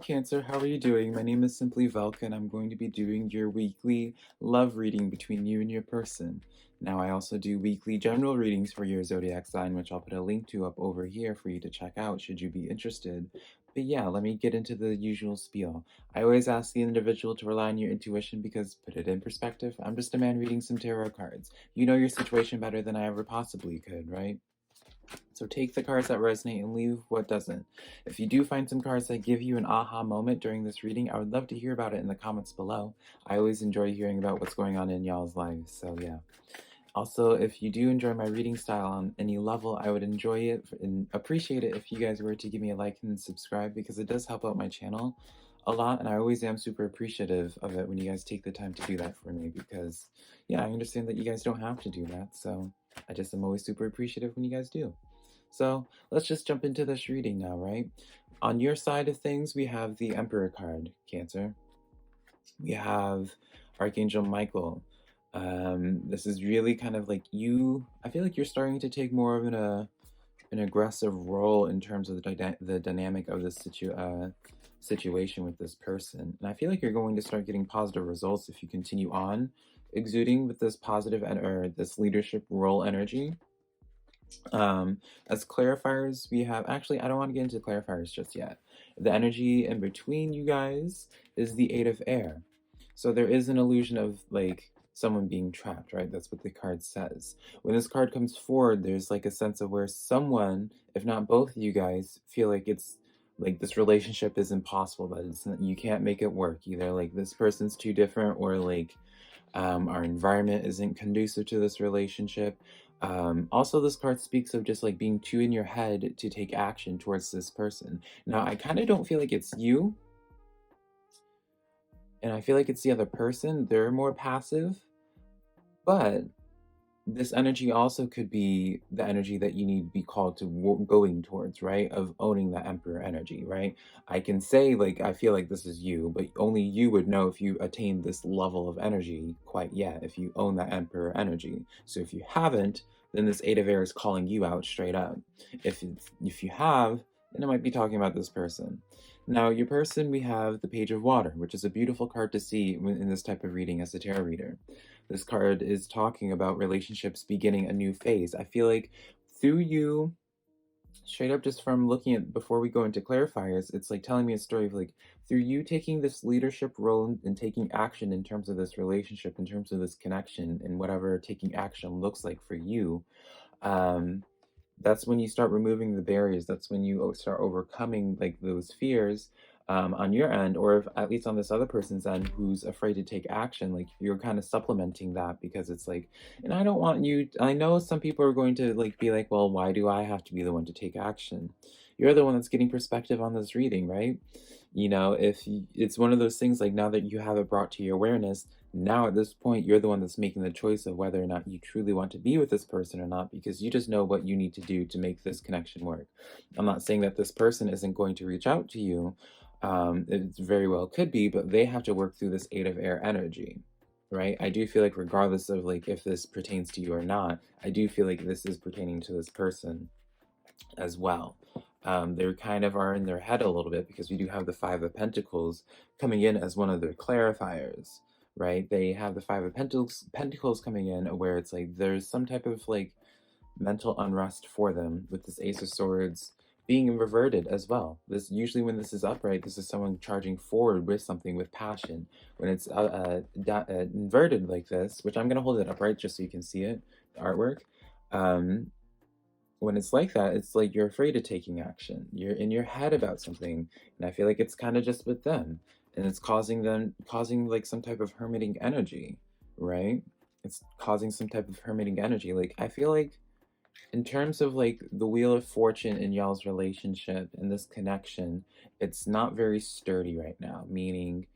Cancer. How are you doing? My name is SimplyVelca, and I'm going to be doing your weekly love reading between you and your person. Now, I also do weekly general readings for your zodiac sign, which I'll put a link to up over here for you to check out should you be interested. But yeah, let me get into the usual spiel. I always ask the individual to rely on your intuition because, put it in perspective, I'm just a man reading some tarot cards. You know your situation better than I ever possibly could, right? So take the cards that resonate and leave what doesn't. If you do find some cards that give you an aha moment during this reading, I would love to hear about it in the comments below. I always enjoy hearing about what's going on in y'all's lives, so yeah. Also, if you do enjoy my reading style on any level, I would enjoy it and appreciate it if you guys were to give me a like and subscribe because it does help out my channel a lot, and I always am super appreciative of it when you guys take the time to do that for me because, yeah, I understand that you guys don't have to do that, so I just am always super appreciative when you guys do. So let's just jump into this reading now, right? On your side of things, we have the Emperor card, Cancer. We have Archangel Michael. This is really kind of like you. I feel like you're starting to take more of an aggressive role in terms of the dynamic of this situation with this person, and I feel like you're going to start getting positive results if you continue on exuding with this positive or this leadership role energy. As clarifiers, we have, actually, I don't want to get into clarifiers just yet. The energy in between you guys is the Eight of Air. So there is an illusion of like someone being trapped, right? That's what the card says. When this card comes forward, there's like a sense of where someone, if not both of you guys, feel like it's like this relationship is impossible, that it's not, you can't make it work. Either like this person's too different or like our environment isn't conducive to this relationship. Also, this card speaks of just like being too in your head to take action towards this person. Now, I kind of don't feel like it's you, and I feel like it's the other person. They're more passive, but this energy also could be the energy that you need to be called to going towards, right? Of owning the Emperor energy, right? I can say, like, I feel like this is you, but only you would know if you attain this level of energy quite yet, if you own that Emperor energy. So if you haven't, then this Eight of Air is calling you out straight up. If you have, then it might be talking about this person. Now, your person, we have the Page of Water, which is a beautiful card to see in this type of reading as a tarot reader. This card is talking about relationships beginning a new phase. I feel like through you, straight up just from looking at, before we go into clarifiers, it's like telling me a story of like, through you taking this leadership role and taking action in terms of this relationship, in terms of this connection, and whatever taking action looks like for you, that's when you start removing the barriers. That's when you start overcoming like those fears on your end, or if, at least on this other person's end who's afraid to take action. Like you're kind of supplementing that because it's like, and I don't want you, I know some people are going to like be like, well, why do I have to be the one to take action? You're the one that's getting perspective on this reading, right? You know, if it's one of those things like, now that you have it brought to your awareness, now at this point you're the one that's making the choice of whether or not you truly want to be with this person or not, because you just know what you need to do to make this connection work. I'm not saying that this person isn't going to reach out to you. It very well could be, but they have to work through this Eight of Air energy, right? I do feel like regardless of like if this pertains to you or not, I do feel like this is pertaining to this person as well. They kind of are in their head a little bit because we do have the Five of Pentacles coming in as one of their clarifiers, right? They have the Five of Pentacles coming in where it's like there's some type of like mental unrest for them with this Ace of Swords being reverted as well. This usually when this is upright, this is someone charging forward with something with passion. When it's inverted like this, which I'm going to hold it upright just so you can see it, the artwork. When it's like that, it's like you're afraid of taking action. You're in your head about something, and I feel like it's kind of just with them, and it's causing like some type of hermiting energy, right? It's causing some type of hermiting energy. Like I feel like in terms of like the Wheel of Fortune in y'all's relationship and this connection, it's not very sturdy right now, meaning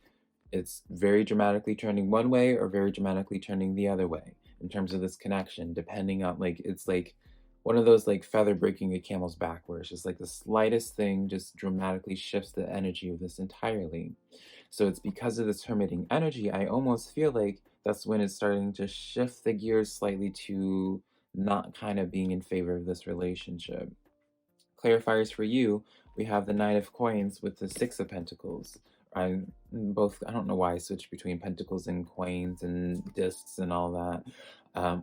it's very dramatically turning one way or very dramatically turning the other way in terms of this connection, depending on like, it's like one of those like feather breaking a camel's back where it's just like the slightest thing just dramatically shifts the energy of this entirely. So it's because of this hermiting energy, I almost feel like that's when it's starting to shift the gears slightly to not kind of being in favor of this relationship. clarifiers for you, we have the Knight of Coins with the Six of Pentacles. I both, I don't know why I switched between pentacles and coins and discs and all that.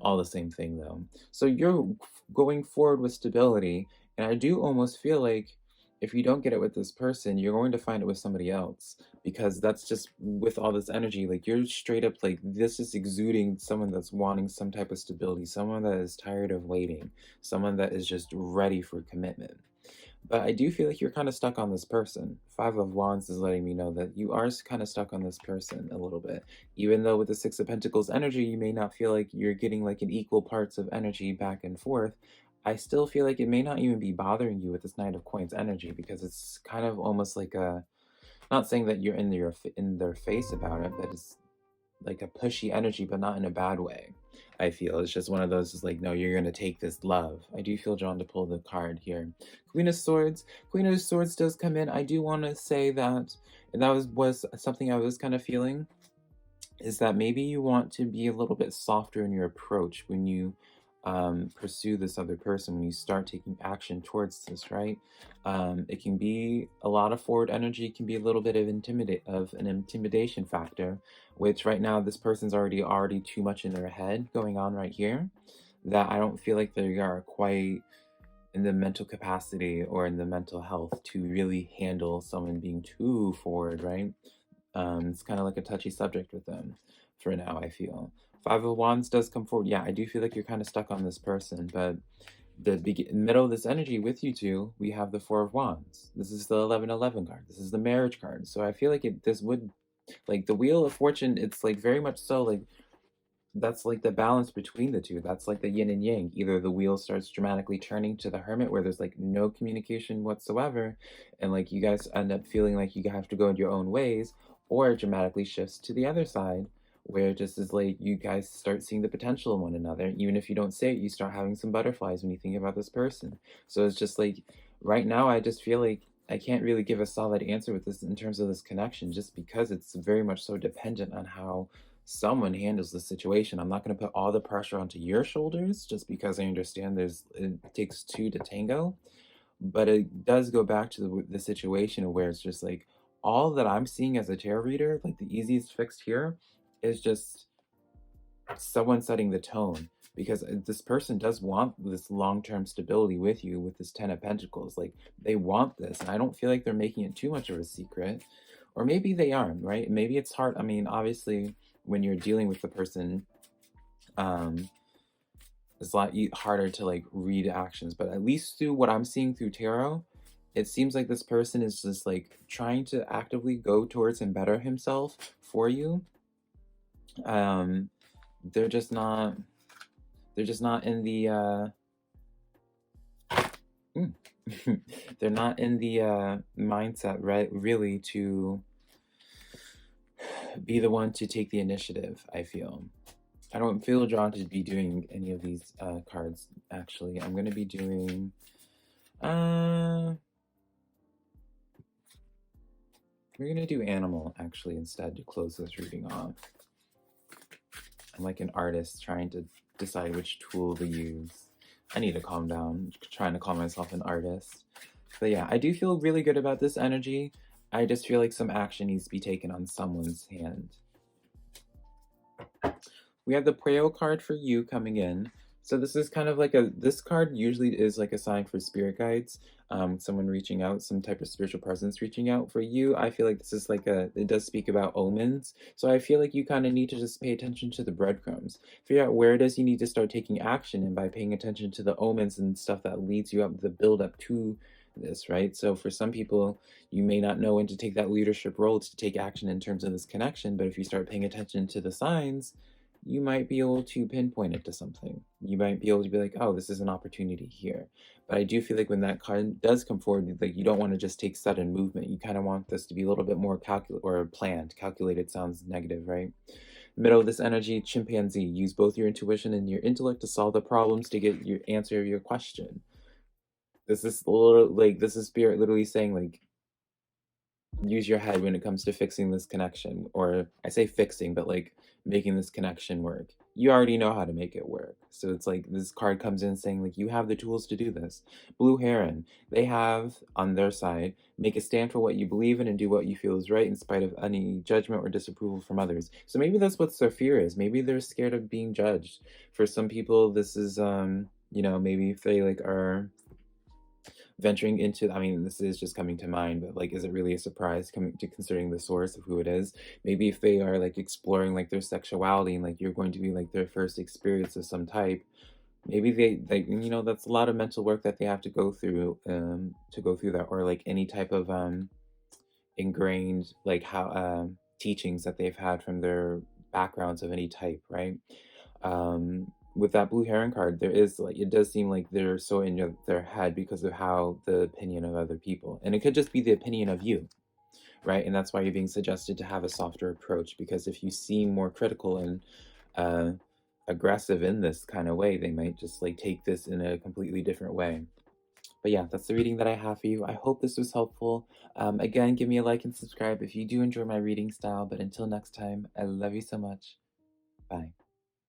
All the same thing though. So you're going forward with stability, and I do almost feel like if you don't get it with this person, you're going to find it with somebody else, because that's just with all this energy, like you're straight up like this is exuding someone that's wanting some type of stability, someone that is tired of waiting, someone that is just ready for commitment. But I do feel like you're kind of stuck on this person. Five of Wands is letting me know that you are kind of stuck on this person a little bit. Even though with the Six of Pentacles energy, you may not feel like you're getting like an equal parts of energy back and forth. I still feel like it may not even be bothering you with this Knight of Coins energy, because it's kind of almost like a, not saying that you're in their face about it, but it's like a pushy energy, but not in a bad way. I feel it's just one of those is like, no, you're gonna take this love. I do feel drawn to pull the card here. Queen of Swords. Queen of Swords does come in. I do want to say that, and that was something I was kind of feeling, is that maybe you want to be a little bit softer in your approach when you pursue this other person, when you start taking action towards this, right? It can be a lot of forward energy, it can be a little bit of an intimidation factor, which right now this person's already too much in their head going on right here, that I don't feel like they are quite in the mental capacity or in the mental health to really handle someone being too forward, right? It's kind of like a touchy subject with them for now, I feel. Five of Wands does come forward. Yeah, I do feel like you're kind of stuck on this person, but the middle of this energy with you two, we have the Four of Wands. This is the 11-11 card. This is the marriage card. So I feel like this would, like the Wheel of Fortune, it's like very much so like, that's like the balance between the two. That's like the yin and yang. Either the wheel starts dramatically turning to the Hermit, where there's like no communication whatsoever, and like you guys end up feeling like you have to go in your own ways, or it dramatically shifts to the other side, where it just is like you guys start seeing the potential in one another. Even if you don't say it, you start having some butterflies when you think about this person. So it's just like right now, I just feel like I can't really give a solid answer with this in terms of this connection, just because it's very much so dependent on how someone handles the situation. I'm not going to put all the pressure onto your shoulders, just because I understand it takes two to tango. But it does go back to the situation where it's just like all that I'm seeing as a tarot reader, like the easiest fix here is just someone setting the tone, because this person does want this long-term stability with you with this Ten of Pentacles. Like they want this, and I don't feel like they're making it too much of a secret. Or maybe they are, right? Maybe it's hard. I mean, obviously when you're dealing with the person, it's a lot harder to like read actions, but at least through what I'm seeing through tarot, it seems like this person is just like trying to actively go towards and better himself for you. They're just not in the they're not in the mindset, right, really to be the one to take the initiative. I feel I don't feel drawn to be doing any of these cards, actually. I'm going to be doing... we're going to do Animal, actually, instead, to close this reading off. I'm like an artist trying to decide which tool to use. I need to calm down, trying to call myself an artist. But yeah, I do feel really good about this energy. I just feel like some action needs to be taken on someone's hand. We have the Pueo card for you coming in. So this is kind of like this card usually is like a sign for spirit guides, someone reaching out, some type of spiritual presence reaching out. For you, I feel like this is like it does speak about omens. So I feel like you kind of need to just pay attention to the breadcrumbs, figure out where it is you need to start taking action, and by paying attention to the omens and stuff that leads you up, the build up to this, right? So for some people, you may not know when to take that leadership role to take action in terms of this connection, but if you start paying attention to the signs, you might be able to pinpoint it to something. You might be able to be like, oh, this is an opportunity here. But I do feel like when that card does come forward, like you don't want to just take sudden movement. You kind of want this to be a little bit more planned. Calculated sounds negative, right? Middle of this energy, chimpanzee. Use both your intuition and your intellect to solve the problems to get your answer of your question. This is a little like, this is spirit literally saying like, use your head when it comes to fixing this connection, or I say fixing, but like making this connection work. You already know how to make it work. So it's like this card comes in saying like you have the tools to do this. Blue Heron, they have on their side, make a stand for what you believe in and do what you feel is right in spite of any judgment or disapproval from others. So maybe that's what their fear is. Maybe they're scared of being judged. For some people, this is maybe if they like are venturing into, I mean, this is just coming to mind, but like, is it really a surprise coming to considering the source of who it is? Maybe if they are like exploring like their sexuality and like you're going to be like their first experience of some type, maybe that's a lot of mental work that they have to go through that, or like any type of ingrained like how teachings that they've had from their backgrounds of any type, right? With that blue heron card, there is like it does seem like they're so in their head because of how the opinion of other people, and it could just be the opinion of you, right? And that's why you're being suggested to have a softer approach, because if you seem more critical and uh, aggressive in this kind of way, they might just like take this in a completely different way. But yeah, that's the reading that I have for you. I hope this was helpful. Again, give me a like and subscribe if you do enjoy my reading style. But until next time, I love you so much. Bye.